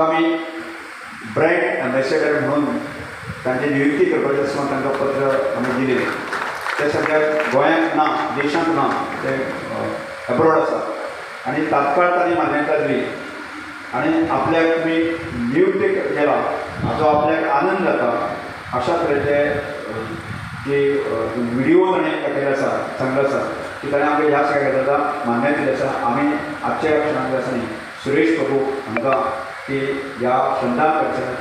आम्ही brand ambassador म्हणून तांची नियुक्ती करपाची आसा तांकां पत्र आमी दिलें. ते सद्या गोंयांत ना, देशांत ना, ते एब्रॉड आसा आनी तात्काळ तांणी मान्यता दिली आनी आपल्याक तुमी नियुक्त केला हाचो आपल्याक आनंद जाता. अशा तरेचे जे व्हिडिओ ताणें दाखयले आसा चांगलो आसा की ताणें आमकां ह्या सगळ्या गजालींक मान्यता दिली आसा. आमी आजच्या क्षणांत आसा न्ही सुरेश प्रभू हांकां की ह्या श्रद्धा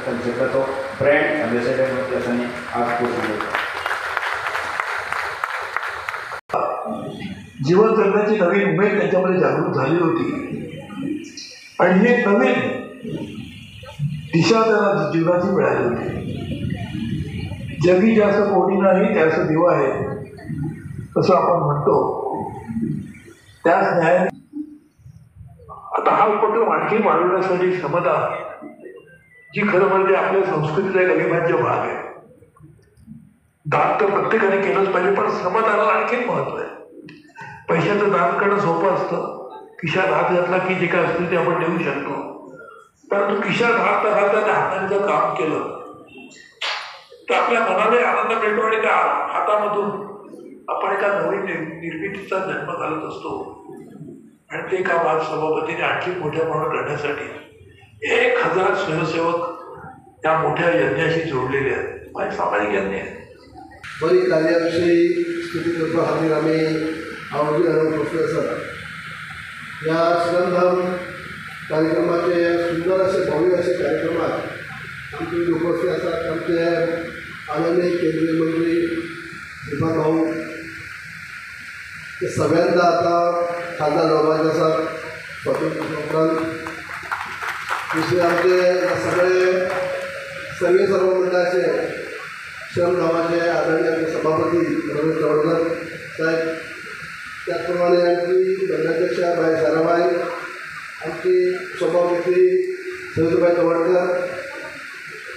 कल्चराचो ब्रँड अँबॅसेडर म्हणून आसा न्ही आज खूब सांगता. जीवन जगण्याची नवीन उमेद त्यांच्यामध्ये जागृत झाली होती आणि एक नवीन दिशा त्यांना जीवनाची मिळाली होती. जगी ज्याचं कोणी नाही त्याचं देव आहे असं आपण म्हणतो. त्याच न्यायाने आता हा उपक्रम आणखी वाढवण्यासाठी क्षमता जी खरं म्हणजे आपल्या संस्कृतीचा एक अविभाज्य भाग आहे. दान तर प्रत्येकाने केलंच पाहिजे, पण श्रमदानाला आणखीन महत्व आहे. पैशाचं दान करणं सोपं असतं. खिशात हात घातला की जे काय असतील ते आपण देऊ शकतो. परंतु खिशात हात घालता त्या हाताने जर काम केलं तर आपल्या मनाला आनंद मिळतो आणि त्या हातामधून आपण एका नवीन निर्मितीचा जन्म घालत असतो. आणि ते काम आज सभापतीने आणखी मोठ्या प्रमाणात करण्यासाठी 1000 स्वयंसेवक या मोठ्या यज्ञाशी जोडलेले आहेत. आणि सामाजिक यज्ञ आहे. बरी कार्याविषयी स्थिती करतो खातीर आमी आवडीन हाडून बसले आसात. ह्या श्रमधाम कार्यक्रमाचे सुंदर असे भव्य असे कार्यक्रमात आमचे उपस्थित आसात आमचे आदरणीय केंद्रीय मंत्री श्रीपाद भाऊ. ते सगळ्यांदा आता खासदार जावपाचे आसात स्वातंत्र्य उपरांत. दुसरे आमचे सगळे सर्व मंडळाचे श्रमधामाचे आदरणीय आमचे सभापती रमेश तवडकर साहेब, त्याचप्रमाणे आमची मंडळाध्यक्ष बाय साराबाई, आमची सभापती सविताबाई तवडकर,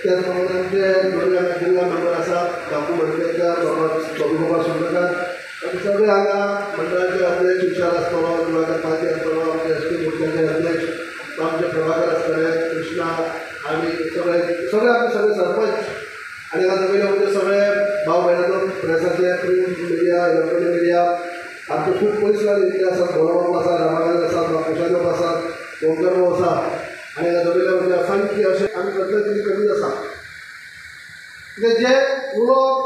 त्याचप्रमाणे आमचे जिल्हा मेंबर आसात काकू मडकेकर, बाबूबाबा सुंदरकर, आमी सगळे हांगा मंडळाचे अध्यक्ष विशाल आसतलो, दिवाकर पाटी आसतलो, आमचे एस टी मोर्चाचे अध्यक्ष आमचे प्रभाकर आसतले, कृष्णा, आमी सगळे आमचे सगळे सरपंच आणि आता सगळे सगळे भाव बहिणाचो प्रेसाचे प्रिंट मिडिया इलेक्ट्रॉनिक मिडिया आमचे खूप पयसुल्यान येयल्ले आसात. भोलाबाब आसात, रामानंद आसात, कुशाल बाब आसात, ओंकार भाऊ आसात आणि सगळे म्हणजे असंख्य असे आमी प्रत्येक कमीच आसा. जे उलोवप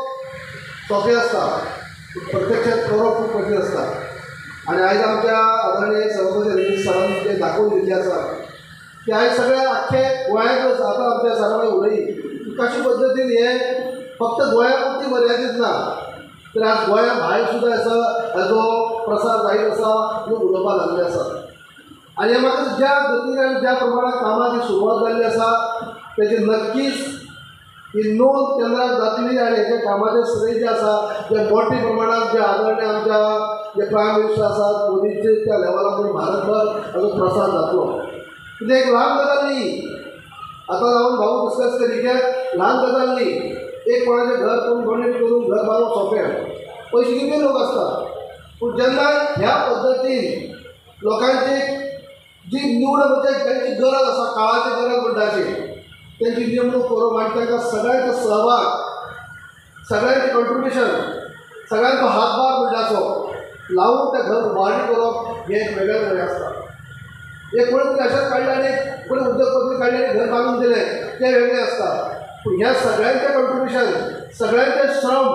सोंपें आसता प्रत्यक्षात करप खूब कठीण आसता. आणि आयज आमच्या आदरणीय सभापती रमेश सरांनी जे दाखोवन दिल्लें आसा की आयज सगळे आख्खे गोंयांतच आतां आमच्या सरांनी उलयली कशा पद्दतीन हे फक्त गोंया पुरती मर्यादीत ना, तर आज गोंया भायर सुद्दां आसा हाजो प्रसार जायत आसा लोक उलोवपाक लागले आसात. आनी हे म्हाका ज्या गतीन आनी ज्या प्रमाणात कामाची सुरवात जाल्ली आसा तेजी नक्कीच ही नोंद केंद्राक जातली आनी हेच्या कामाचे श्रेय जे आसा जे मोठ्या प्रमाणात जे आदरणीय आमच्या जे प्रायम मिनिस्टर आसात मोदीचे त्या लेवलार भारतभर हाजो प्रसार जातलो. कित्याक एक ल्हान गजाल न्ही. आता जाऊन भाऊ डिस्कस केली की लहान गजाल नाही. एक कोणाचे घर कोण डोनेट करून घर बांधून सोपें पयशे कितले लोक असतात, पण जेन्ना ह्या पद्दतीन लोकांची जी निवड म्हणजे त्यांची गरज आसा काळाची गरज म्हणटाची त्यांची नेमणूक करून आणि तांकां सगळ्यांचो सहभाग सगळ्यांचे कंट्रिब्युशन सगळ्यांचो हातभार म्हणटाचो लावून ते घर उभारणी करप हे एक वेगळें बरें आसता. एक कोणी तरी अशाच काढले आणि कोणी उद्योगपती काढले आणि घर बांधून दिले ते वेगळे असतात. पण ह्या सगळ्यांचे कंट्रिब्युशन सगळ्यांचे श्रम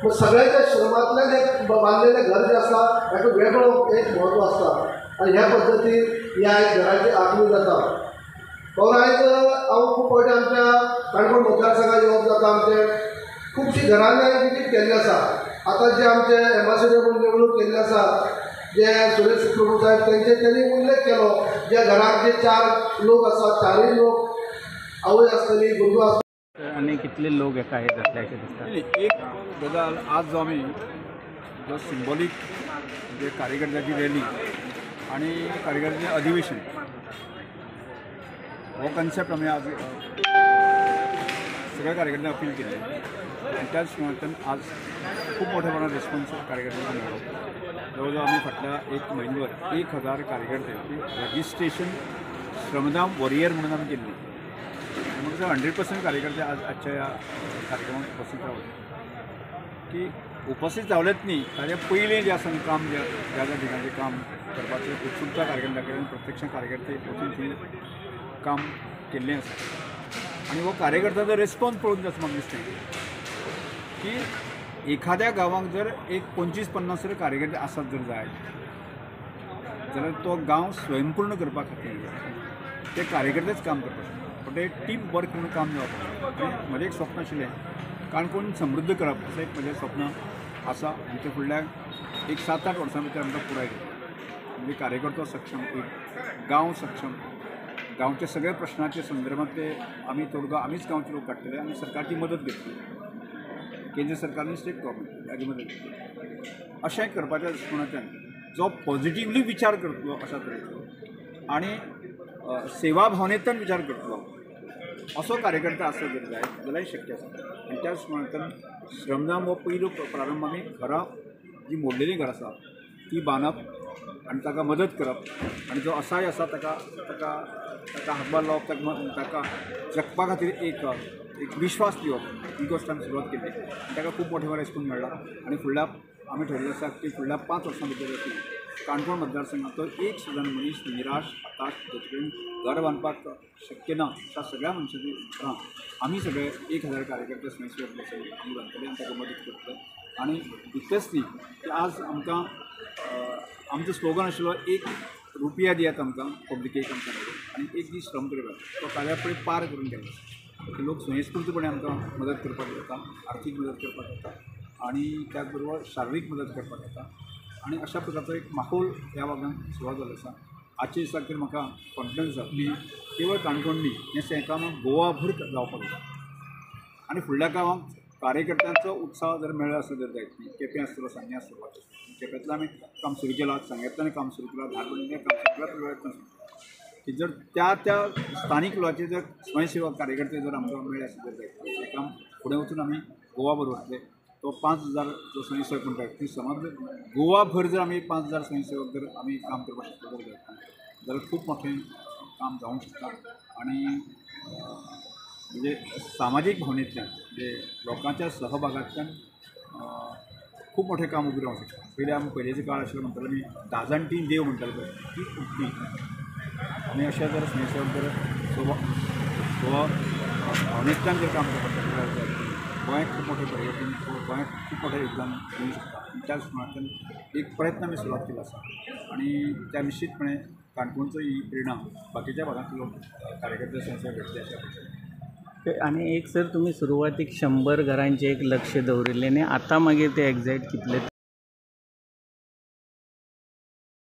मग सगळ्यांच्या श्रमातल्यान एक बांधलेले घर जे आसा हाका वेगळो एक म्हत्व आसता. आणि ह्या पद्दतीन ह्या एक घराची आखणी जाता. पण आयज हांव खूब फावटी आमच्या काणकोण मतदारसंघात येवप जाता. आमचे खुबशीं घरांनी हांवें विजीट केल्ली आसा. आतां जे आमचे एम्बेसेडर म्हणून निवडणूक केल्ली आसा जे सुरेश प्रभू साहेब त्यांनी उल्लेख केलो ज्या घरात जे 4 लोक आसात 4य लोक आवय आसतली भुरगो आसतलो. आणि कितले लोक एका हे जातले अशें दिसता. एक गजाल आज जो आमी जो सिंबॉलीक जे कार्यकर्त्याची रॅली आणि कार्यकर्त्याचें अधिवेशन हो कन्सेप्ट आमी आज सगळ्या कार्यकर्त्यांक अपील केले आणि त्याच निमित्तान आज खूप मोठ्या प्रमाणात रिस्पॉन्स कार्यकर्त्यांना मेळ्ळो. जवळजवळ आम्ही फाटल्या 1 म्हयन्याभर 1000 कार्यकर्त्यांची रजिस्ट्रेशन श्रमधाम वॉरियर म्हणून आमी केल्ली. म्हणजे 100% कार्यकर्ते आज आजच्या ह्या कार्यक्रमात उपस्थित रावले. की उपस्थित जावलेच न्ही ताचे पयलीं जे आसा काम ज्या ज्या ठिकाणी काम करपाचें उत्सुकता कार्यकर्त्यां प्रत्यक्ष कार्यकर्ते वचून थंय काम केल्लें आसा. आनी हो कार्यकर्त्याचो रिस्पॉन्स पळोवन असं म्हाका दिसता की एखाद्या गांवांत जर एक 25-50 कार्यकर्ते आसत जर जाय जाल्यार तो गांव स्वयंपूर्ण करपा खातीर ते कार्यकर्तेच काम करपाक पण ते टीम वर्क करून काम जावप. म्हजें एक स्वप्न आशिल्लें काणकोण समृद्ध करप असं एक म्हजें स्वप्न आसा. आनी ते फुडल्या 7-8 वर्सां भितर आमकां पुराय करता. म्हणजे कार्यकर्तो सक्षम एक गांव सक्षम गांवच्या सगळ्या प्रश्नाच्या संदर्भात ते आमी तोडगो आमीच गांवचे लोक काडटले आनी सरकारची मदत घेतली. केंद्र सरकारने स्टेट गव्हर्मेंट हाची मदत घेतली. अशें करपाच्या दृश्टिकोनांतल्यान जो पॉझिटिव्हली विचार करतलो अशा तरेचो आनी सेवा भावनेंतल्यान विचार करतलो असो कार्यकर्ता आसत जर जाय जाल्यार शक्य आसा आनी त्याच मानान श्रमदान हो पयलो प्रारंभ आमी घरां जी मोडलेलीं घरां आसा ती बांदप आनी ताका मदत करप आनी जो असाय आसा ताका ताका ताका हातभार लावप ताका जगपा खातीर एक विश्वास दिवप ही गोश्ट आमी सुरवात केली आनी ताका खूब मोठे रेस्पॉन्स मेळ्ळा आनी फुडल्या आमी ठरयल्लें आसा की फुडल्या 5 वर्सां भितर काणकोण मतदारसंघाचो एक सुद्दां मनीस निराश हताश तेचे घर बांदपाक शक्य ना अशा सगळ्या मनशांची घरां आमी सगळे 1000 कार्यकर्ते स्वयंसेवक बसयले आमी बांदतले आनी ताका मदत करतले आनी इतलेंच न्ही की आज आमकां आमचो स्लोगन आशिल्लो 1 रुपया दियात आमकां पब्लिकेक आमकां आनी एक दीस श्रम करपाक तो कार्यावळी पार करून गेलो लोक स्वयंस्फूर्तपणे आमकां मदत करपाक येता आर्थीक मदत करपाक येता आनी त्याच बरोबर शारिरीक मदत करपाक येता आनी अशा प्रकारचो एक माहोल ह्या भागांत सुरू जाल्लो आसा आजच्या दिसा खातीर म्हाका कॉन्फिडन्स आसा की केवळ काणकोण न्ही हें सेंकाम गोवाभर जावपाक जाय आनी फुडल्या काळांत कार्यकर्त्यांचो उत्साह जर मेळ्ळो आसत जर जायत केपें आसतलो सांगे आसतलो केपेंतल्यान आमी काम सुरू केलां सांगेंतल्यान काम सुरू केलां धारबांदीतलें काम सुरू केलां वेळांतल्यान की जर त्या स्थानीक लेवलाचेर जर स्वयंसेवक कार्यकर्ते जर आमकां मेळ्ळे आसत जर जायत हें काम फुडें वचून आमी गोवाभर वतले तो 5000 जो स्वयंसेवक म्हणटा ती समज गोवाभर जर आमी 5000 स्वयंसेवक जर आमी काम करपाक शकता जर जाल्यार खूब मोठें काम जावंक शकता आनी म्हणजे सामाजीक भावनेंतल्यान म्हणजे लोकांच्या सहभागांतल्यान खूब मोठें काम उबें रावंक शकता पयलीं आमी पयलींचो काळ आशिल्लो म्हणटालो आमी धा जाणटी देव म्हणटाले पळय ती उरली आमी अशें जर स्वयंसेवक जर भावनेंतल्यान जर काम करपाक शकता गोंयांत खूब मोठें परिवर्तन गोंयांत खूब मोठें योगदान दिवंक शकता आनी त्याच मानान एक प्रयत्न आमी सुरवात केलो आसा आनी त्या निश्चितपणे काणकोणचो ही प्रेरणा बाकीच्या भागांतले लोक कार्यकर्ते संस्था भेटले अशें अपेक्षा आणि एक सर तुम्ही सुरुवातीक 100 घरांचे एक लक्ष दवरिल्लें आनी आतां मागीर ते एक्झॅक्ट कितले